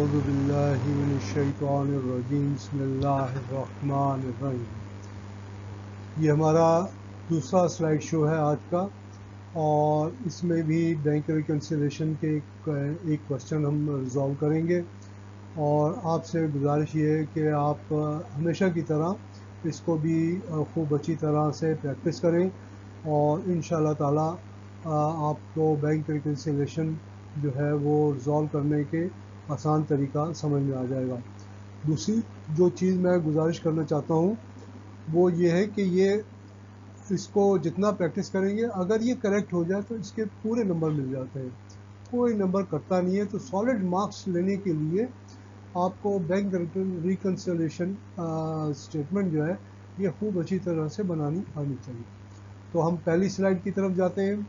औज़ुबिल्लाहि मिनश्शैतानिर्रजीम बिस्मिल्लाहिर्रहमानिर्रहीम। ये हमारा दूसरा स्लाइड शो है आज का, और इसमें भी बैंक रिकन्सिलेशन के एक क्वेश्चन हम रिजॉल्व करेंगे। और आपसे गुजारिश ये है कि आप हमेशा की तरह इसको भी खूब अच्छी तरह से प्रैक्टिस करें, और इंशाअल्लाह ताला आपको बैंक रिकन्सिलेशन जो है वो रिजॉल्व करने के आसान तरीका समझ में आ जाएगा। दूसरी जो चीज़ मैं गुजारिश करना चाहता हूँ वो ये है कि इसको जितना प्रैक्टिस करेंगे, अगर ये करेक्ट हो जाए तो इसके पूरे नंबर मिल जाते हैं, कोई नंबर कटता नहीं है। तो सॉलिड मार्क्स लेने के लिए आपको बैंक रिकन्सिलेशन स्टेटमेंट जो है ये खूब अच्छी तरह से बनानी आनी चाहिए। तो हम पहली स्लाइड की तरफ जाते हैं।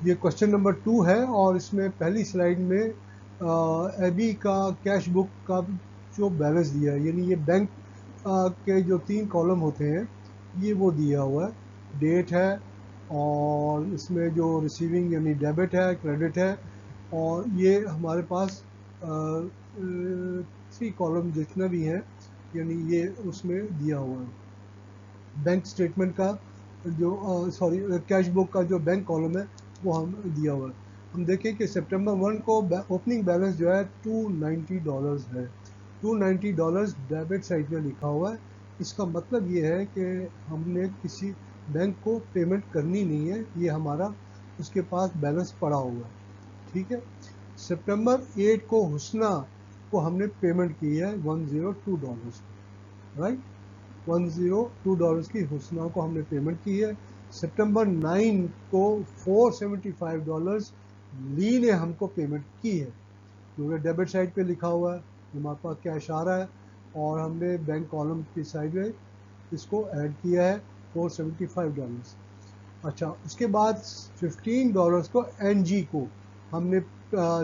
ये क्वेश्चन नंबर 2 है, और इसमें पहली स्लाइड में एबी का कैश बुक का जो बैलेंस दिया है, यानी ये बैंक के जो 3 कॉलम होते हैं ये वो दिया हुआ है। डेट है, और इसमें जो रिसीविंग यानी डेबिट है, क्रेडिट है, और ये हमारे पास 3 कॉलम जितने भी हैं यानी ये उसमें दिया हुआ है। बैंक स्टेटमेंट का जो कैश बुक का जो बैंक कॉलम है वो हम दिया हुआ है। हम देखें कि सितंबर 1 को ओपनिंग बैलेंस जो है $290 है। $290 डेबिट साइड में लिखा हुआ है। इसका मतलब ये है कि हमने किसी बैंक को पेमेंट करनी नहीं है, ये हमारा उसके पास बैलेंस पड़ा हुआ है। ठीक है। सितंबर 8 को हुस्ना को हमने पेमेंट की है $102, राइट। $102 की हुस्ना को हमने पेमेंट की है। सितंबर 9 को $475 ली ने हमको पेमेंट की है, क्योंकि डेबिट साइड पे लिखा हुआ है, हमारे पास कैश आ रहा है, और हमने बैंक कॉलम की साइड में इसको ऐड किया है $475। अच्छा, उसके बाद $15 को एनजी को हमने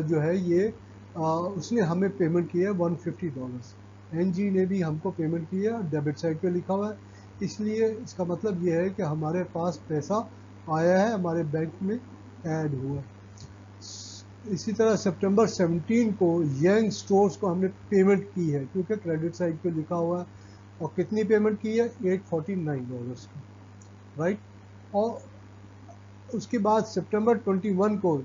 जो है ये उसने हमें पेमेंट किया है $150। एनजी ने भी हमको पेमेंट किया, डेबिट साइड पे लिखा हुआ है, इसलिए इसका मतलब ये है कि हमारे पास पैसा आया है, हमारे बैंक में ऐड हुआ। इसी तरह सितंबर 17 को यंग स्टोर्स को हमने पेमेंट की है, क्योंकि क्रेडिट साइड पे लिखा हुआ है, और कितनी पेमेंट की है $849 की, राइट। और उसके बाद सितंबर 21 को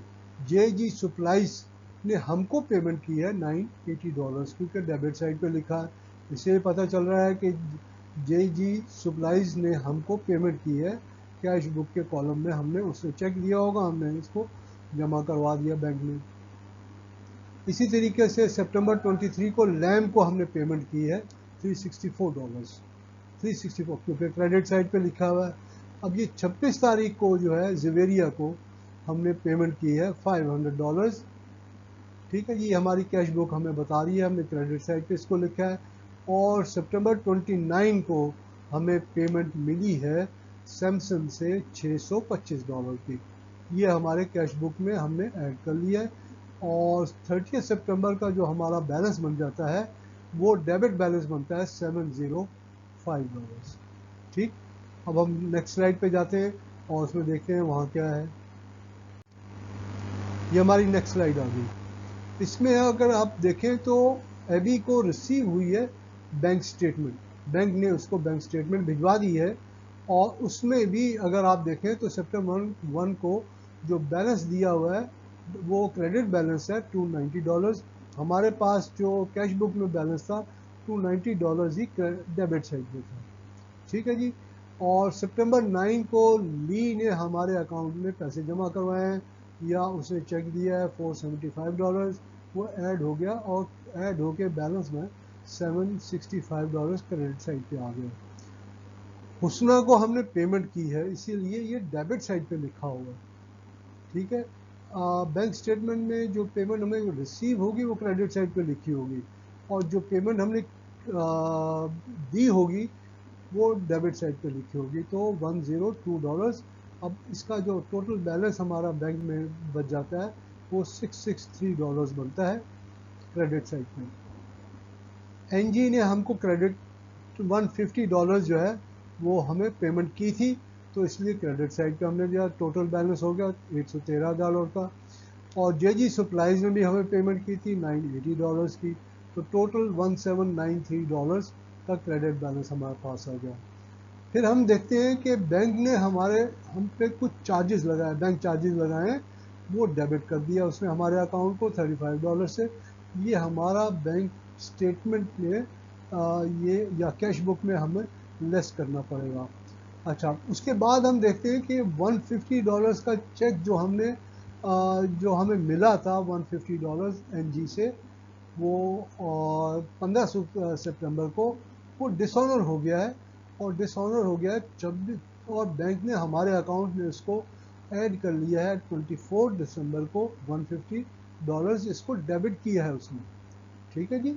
जेजी सप्लाइज ने हमको पेमेंट की है $980, क्योंकि डेबिट साइड पे लिखा है, इससे पता चल रहा है कि जेजी सप्लाइज ने हमको पेमेंट की है। कैश बुक के कॉलम में हमने उससे चेक दिया होगा, हमने इसको जमा करवा दिया बैंक में। इसी तरीके से सितंबर 23 को लैम को हमने पेमेंट की है $364, क्योंकि क्रेडिट साइड पे लिखा हुआ है। अब ये 26 तारीख को जो है ज़वेरिया को हमने पेमेंट की है $500। ठीक है, ये हमारी कैश बुक हमें बता रही है, हमने क्रेडिट साइड पे इसको लिखा है। और सितंबर 29 को हमें पेमेंट मिली है सैमसंग से $625 की, ये हमारे कैश बुक में हमने ऐड कर लिया है। और 30 सितंबर का जो हमारा बैलेंस बन जाता है वो डेबिट बैलेंस बनता है $705। ठीक। अब हम नेक्स्ट स्लाइड पे जाते हैं और उसमें देखते हैं वहाँ क्या है। ये हमारी नेक्स्ट स्लाइड आ गई। इसमें अगर आप देखें तो एबी को रिसीव हुई है बैंक स्टेटमेंट, बैंक ने उसको बैंक स्टेटमेंट भिजवा दी है, और उसमें भी अगर आप देखें तो सितंबर 1 को जो बैलेंस दिया हुआ है वो क्रेडिट बैलेंस है $290। हमारे पास जो कैश बुक में बैलेंस था $290 ही डेबिट साइड में था। ठीक है जी। और सितंबर 9 को ली ने हमारे अकाउंट में पैसे जमा करवाए हैं, या उसने चेक दिया है $475, वो ऐड हो गया, और ऐड होके बैलेंस में $765 क्रेडिट साइड पे आ गया। हुस्ना को हमने पेमेंट की है, इसीलिए ये डेबिट साइड पे लिखा हुआ है। ठीक है। बैंक स्टेटमेंट में जो पेमेंट हमें रिसीव होगी वो क्रेडिट साइड पे लिखी होगी, और जो पेमेंट हमने दी होगी वो डेबिट साइड पे लिखी होगी। तो $102। अब इसका जो टोटल बैलेंस हमारा बैंक में बच जाता है वो $663 बनता है क्रेडिट साइड पे। एनजी ने हमको क्रेडिट $150 जो है वो हमें पेमेंट की थी, तो इसलिए क्रेडिट साइड पे हमने दिया, टोटल बैलेंस हो गया $813 का। और जेजी सप्लाईज में भी हमें पेमेंट की थी $980 की। तो टोटल $1793 का क्रेडिट बैलेंस हमारे पास आ गया। फिर हम देखते हैं कि बैंक ने हम पे कुछ चार्जेस लगाए, बैंक चार्जेस लगाए हैं, वो डेबिट कर दिया उसने हमारे अकाउंट को $35 से। ये हमारा बैंक स्टेटमेंट में ये या कैश बुक में हमें लेस करना पड़ेगा। अच्छा, उसके बाद हम देखते हैं कि $150 का चेक जो हमें मिला था $150 एनजी से, वो और 15 सितंबर को वो डिसऑनर हो गया है। और डिसऑनर हो गया है 26, और बैंक ने हमारे अकाउंट में इसको ऐड कर लिया है 24 दिसंबर को। $150 इसको डेबिट किया है उसने। ठीक है जी।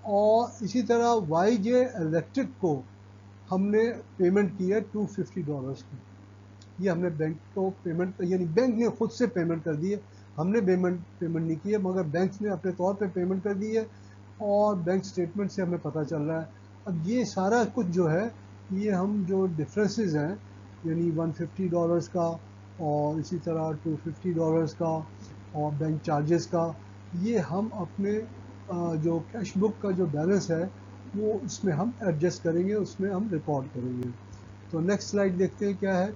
और इसी तरह वाई जे इलेक्ट्रिक को हमने पेमेंट की है $250 की। ये हमने बैंक को पेमेंट, यानी बैंक ने खुद से पेमेंट कर दी है, हमने पेमेंट नहीं की है, मगर बैंक ने अपने तौर पे पेमेंट कर दी है और बैंक स्टेटमेंट से हमें पता चल रहा है। अब ये सारा कुछ जो है, ये हम जो डिफरेंसेस हैं, यानी $150 का और इसी तरह $250 का और बैंक चार्जेस का, ये हम अपने जो कैश बुक का जो बैलेंस है वो उसमें हम एडजस्ट करेंगे, उसमें हम रिकॉर्ड करेंगे। तो नेक्स्ट स्लाइड देखते हैं क्या है।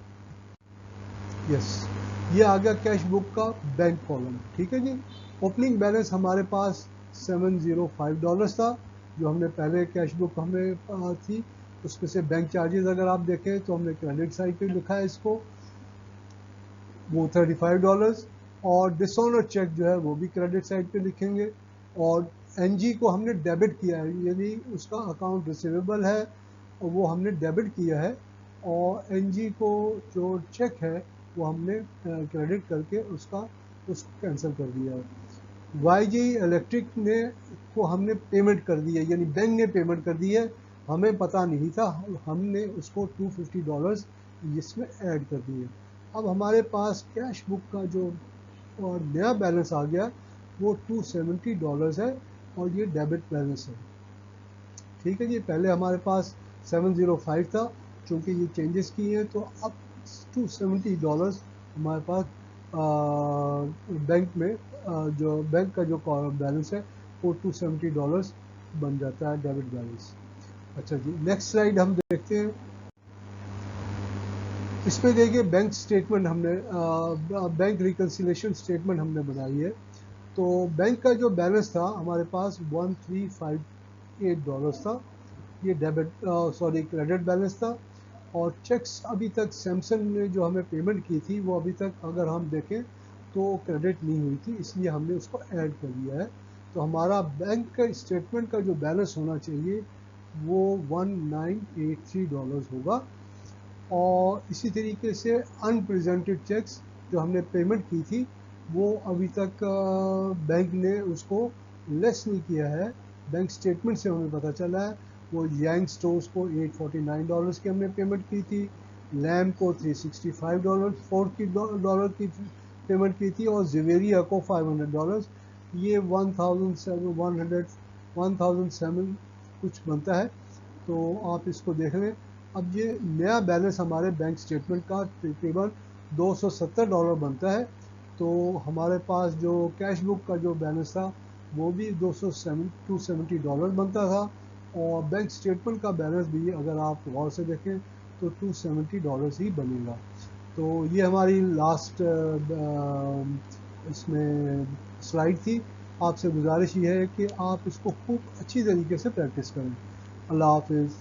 यस, ये आ गया कैश बुक का बैंक कॉलम। ठीक है जी। ओपनिंग बैलेंस हमारे पास $705 था, जो हमने पहले कैश बुक हमें थी। उसमें से बैंक चार्जेस अगर आप देखें तो हमने क्रेडिट साइड पे लिखा है इसको, वो $35। और डिसऑनर चेक जो है वो भी क्रेडिट साइड पे लिखेंगे। और एनजी को हमने डेबिट किया है, यानी उसका अकाउंट रिसीवेबल है और वो हमने डेबिट किया है। और एनजी को जो चेक है वो हमने क्रेडिट करके उसको कैंसिल कर दिया है। वाई जी इलेक्ट्रिक ने को हमने पेमेंट कर दी है, यानी बैंक ने पेमेंट कर दी है, हमें पता नहीं था, हमने उसको $250 इसमें ऐड कर दिए। अब हमारे पास कैश बुक का जो और नया बैलेंस आ गया वो $270 है और ये डेबिट बैलेंस है। ठीक है जी। पहले हमारे पास 705 था, चूँकि ये चेंजेस किए हैं तो अब $270 हमारे पास बैंक में जो बैंक का जो बैलेंस है वो $270 बन जाता है डेबिट बैलेंस। अच्छा जी, नेक्स्ट स्लाइड हम देखते हैं। इसमें देखिए बैंक स्टेटमेंट हमने बैंक रिकन्सिलेशन स्टेटमेंट हमने बनाई है। तो बैंक का जो बैलेंस था हमारे पास $1358 था, ये क्रेडिट बैलेंस था। और चेक्स अभी तक सैमसंग ने जो हमें पेमेंट की थी वो अभी तक अगर हम देखें तो क्रेडिट नहीं हुई थी, इसलिए हमने उसको ऐड कर दिया है। तो हमारा बैंक का स्टेटमेंट का जो बैलेंस होना चाहिए वो $1983 होगा। और इसी तरीके से अनप्रेजेंटेड चेक्स जो हमने पेमेंट की थी वो अभी तक बैंक ने उसको लेस नहीं किया है। बैंक स्टेटमेंट से हमें पता चला है वो यांग स्टोर्स को $849 की हमने पेमेंट की थी, लैम को $365 $4 की पेमेंट की थी, और जिवेरिया को $500। ये 1007 कुछ बनता है, तो आप इसको देख लें। अब ये नया बैलेंस हमारे बैंक स्टेटमेंट का तकरीबन $270 बनता है। तो हमारे पास जो कैश बुक का जो बैलेंस था वो भी $270 बनता था, और बैंक स्टेटमेंट का बैलेंस भी अगर आप गौर से देखें तो $270 ही बनेगा। तो ये हमारी लास्ट इसमें स्लाइड थी। आपसे गुजारिश ये है कि आप इसको खूब अच्छी तरीके से प्रैक्टिस करें। अल्लाह हाफिज़।